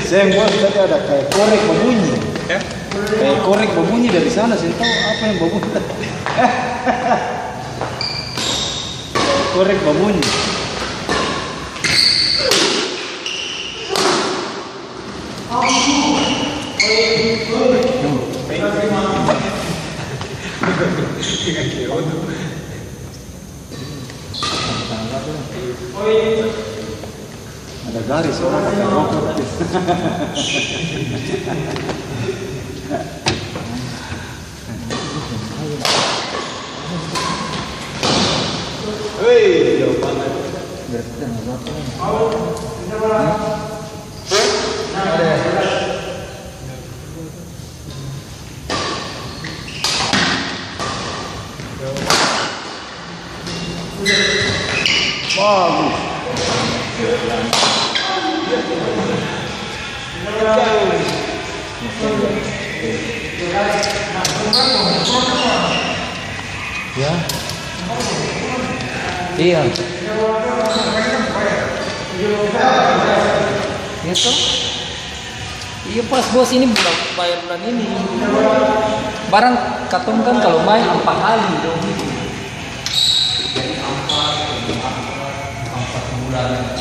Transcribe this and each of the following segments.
Saya yang buat tadi ada kayak korek berbunyi. Ya? Kayak korek berbunyi dari sana, saya tahu apa yang berbunyi. Korek berbunyi. Ada garis orang pakai rokok. Hei, jauh banget. Bagus. Ya. Iya. Ya toh? Iya pas bos ini bayar bulan ini. Barang katong kan kalau main 4 kali dong. Jadi 4 bulan.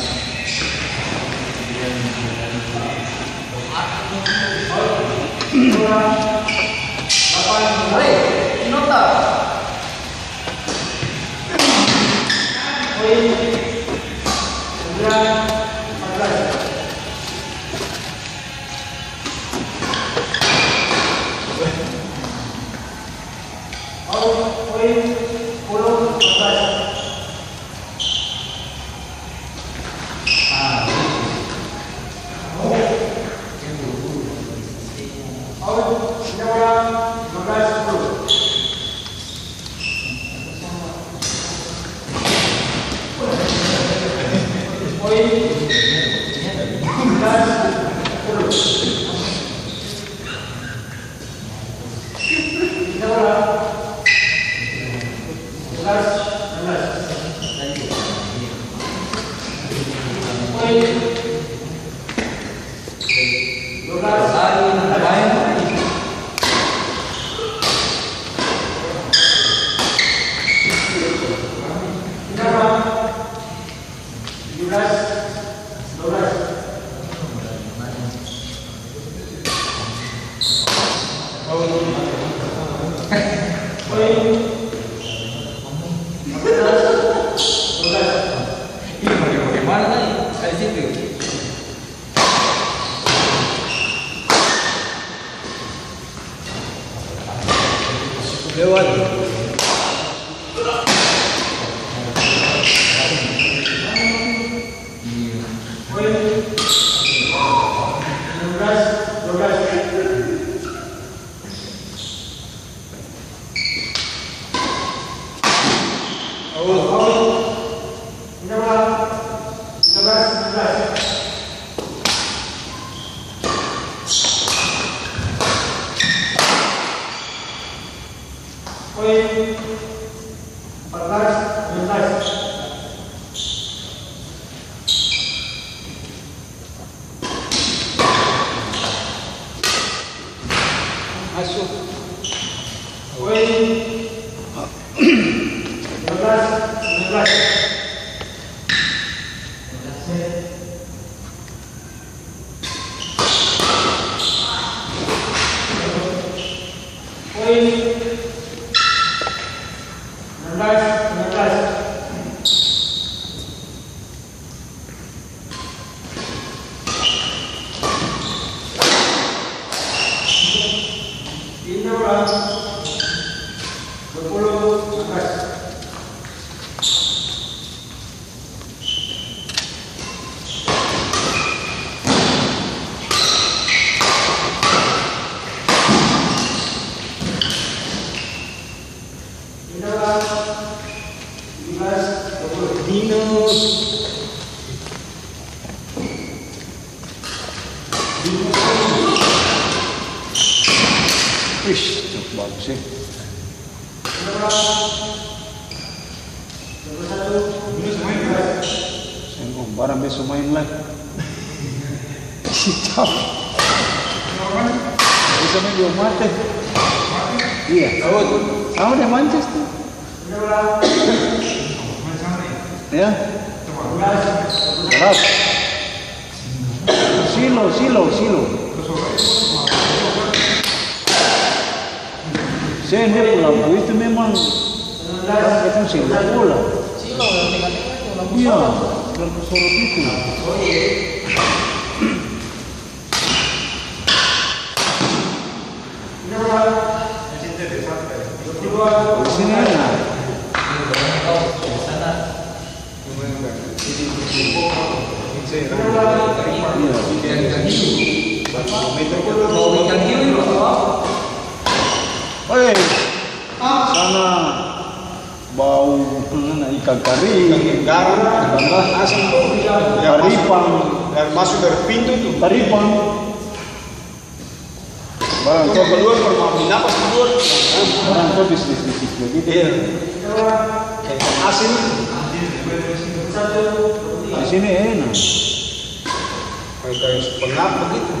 Bagus sih. Saya mau barang besok main lagi. Siap. Bisa main dua mate. Iya. Sama deh Manchester. Ya. Berapa? Silo. Saya ini lampu itu memang orang kata silo bola. Silo yang tengah-tengah itu lampu Iya, sorot. lampu sorot itu. Oh iya. Di sini enak. Iya. Sana bau ikan kari, garam, asam, karipang, dan masuk dari pintu tuh. karipang. Barang Kalau keluar kalau mau napas keluar, tuh bisnis begitu. iya, kayak asin. Di sini enak. Kayak pengap begitu.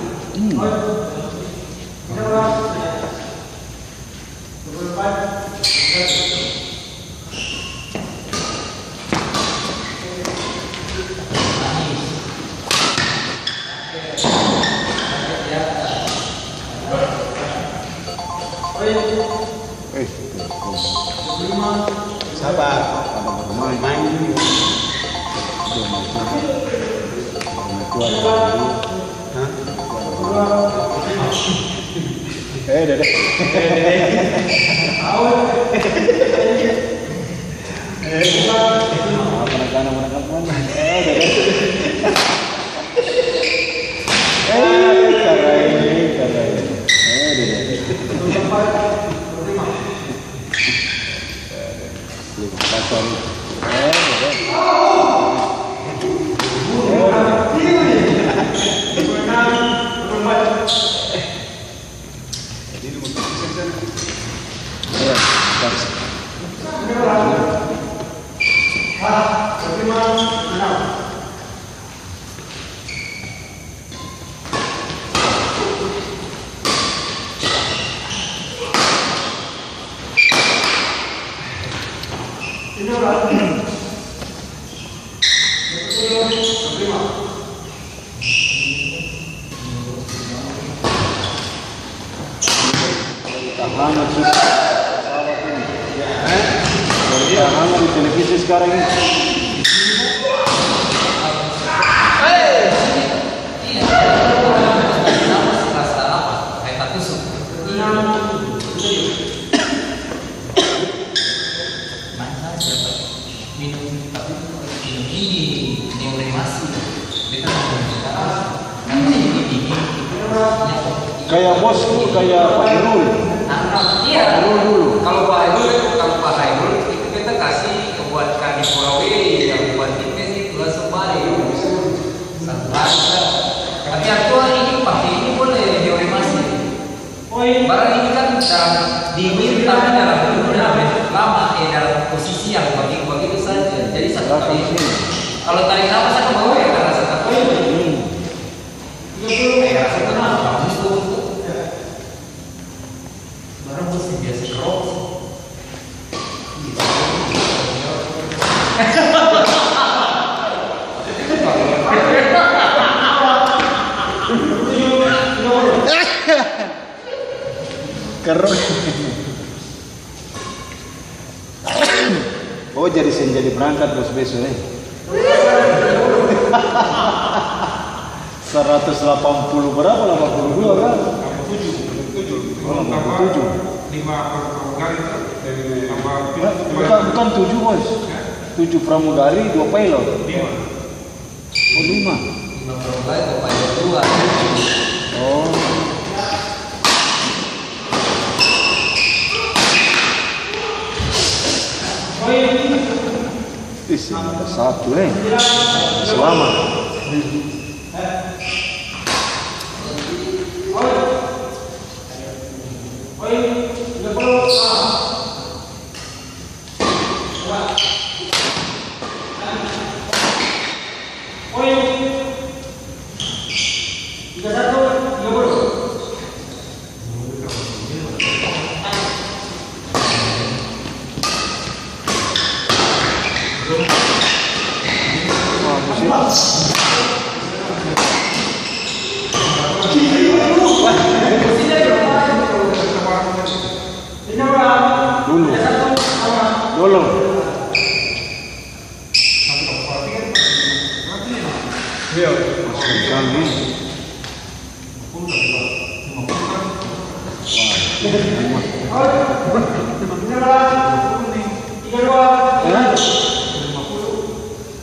Sabar, Ada bermain. main dulu. Dede. Mana? Carai. Dede. Pasar. Dede. Ya, hangat sudah. Hangat di televisi sekarang ini. Kayak bosku, kayak Pak Irul. Iya. Irul dulu. Kalau Pak Hairul itu kita kasih buat kami Purawei yang buat fitness itu langsung balik. Satu rasa. Tapi aku ini pakai ini boleh dioremasi. Barang ini kan dalam dingin tapi dalam lama dalam posisi yang begitu saja. Jadi satu kali. Kalau tarik nafas aku bawa ya karena rasa takut. Kayak rasa tenang, bagus tuh. Barang mesti biasa kerok. Keruk. Oh jadi saya jadi berangkat bos besok nih. 180 berapa? 82 kan? 87. Oh, 87. 5 pramugari dari tambah Bukan 7 bos. 7 pramugari, 2 pilot. 5. Oh 5. 5 pramugari, 2 pilot, 2. Oh. Isi ada satu selamat. Dulu.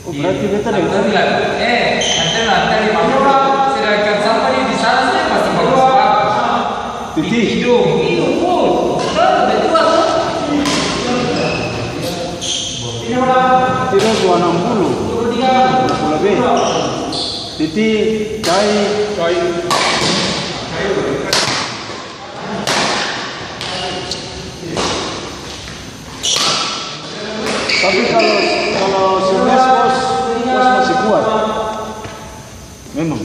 Oh, berarti beta deh. Lantai 50. Sedangkan sampai di sana saya masih bagus. Titik. Hidung full. Udah tua tuh. Tidak 260. Lebih. Titik, cai. Tapi kalau semes bos masih kuat. Memang.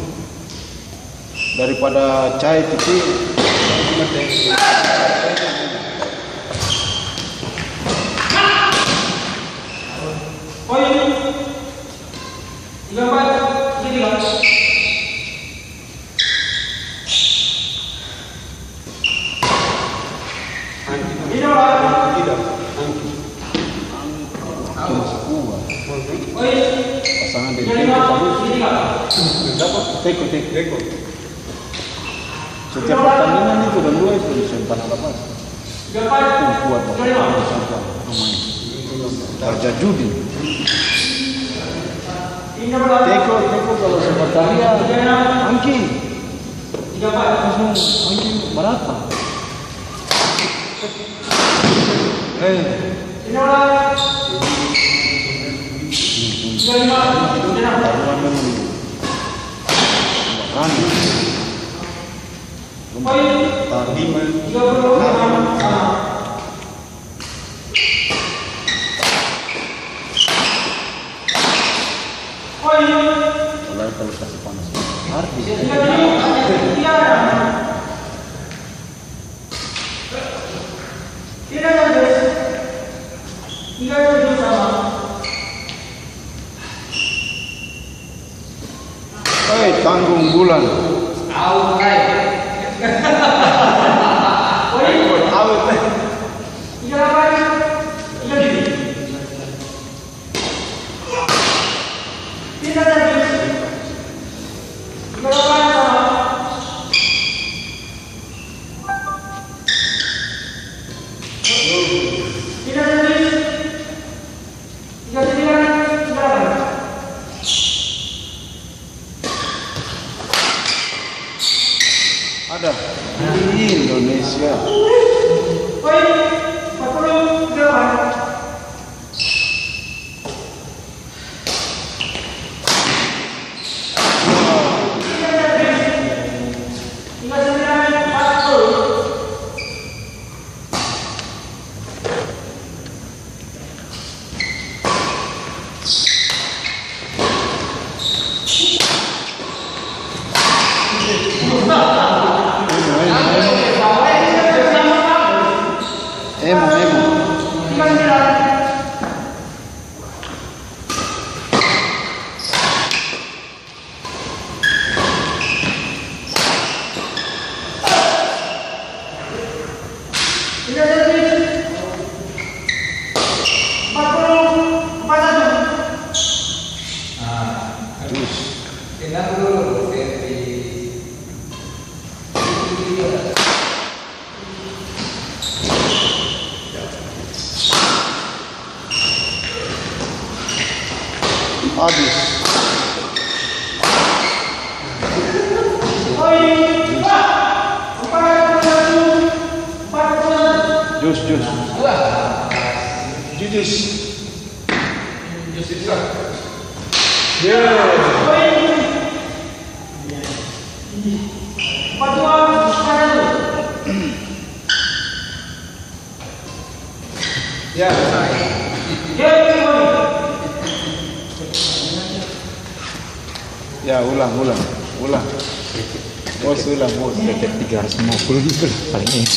Daripada cai titik. Pasangan dari Teko. Setiap pertandingan itu dan dua itu bisa tanah lepas. Kuat kerja judi. Teko kalau sepertinya angki berapa? Kalau kasih panas tanggung bulan. Ada di Indonesia. Habis. Jus. Ya, ulang. Oh sudah bos. PP 350 gitu lah paling ini.